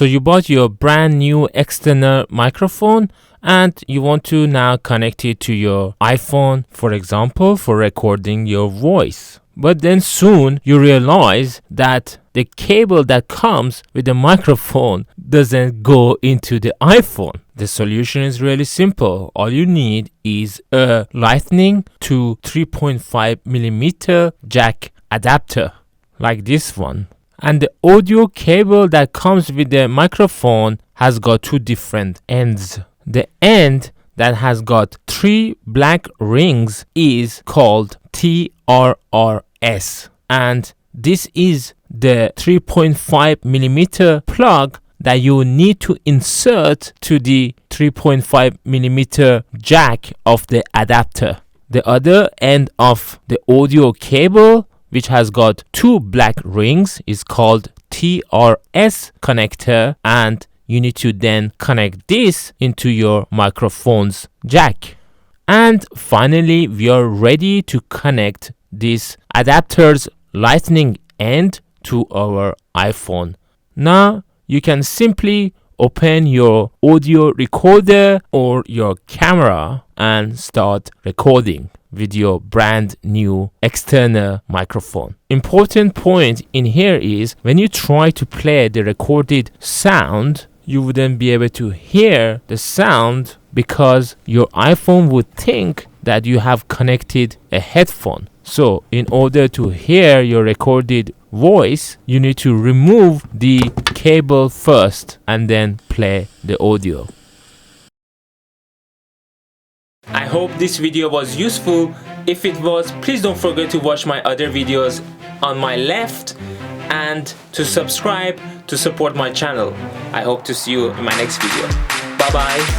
So you bought your brand new external microphone and you want to now connect it to your iPhone, for example, for recording your voice. But then soon you realize that the cable that comes with the microphone doesn't go into the iPhone. The solution is really simple. All you need is a Lightning to 3.5 millimeter jack adapter like this one. And the audio cable that comes with the microphone has got two different ends. The end that has got 3 black rings is called TRRS, and this is the 3.5 millimeter plug that you need to insert to the 3.5 millimeter jack of the adapter. The other end of the audio cable, which has got 2 black rings, is called TRRS connector, and you need to then connect this into your microphone's jack. And finally, we are ready to connect this adapter's lightning end to our iPhone. Now you can simply open your audio recorder or your camera and start recording with your brand new external microphone. Important point in here is when you try to play the recorded sound, you wouldn't be able to hear the sound because your iPhone would think that you have connected a headphone. So in order to hear your recorded voice, you need to remove the cable first and then play the audio. I hope this video was useful. If it was, please don't forget to watch my other videos on my left and to subscribe to support my channel. I hope to see you in my next video. Bye bye.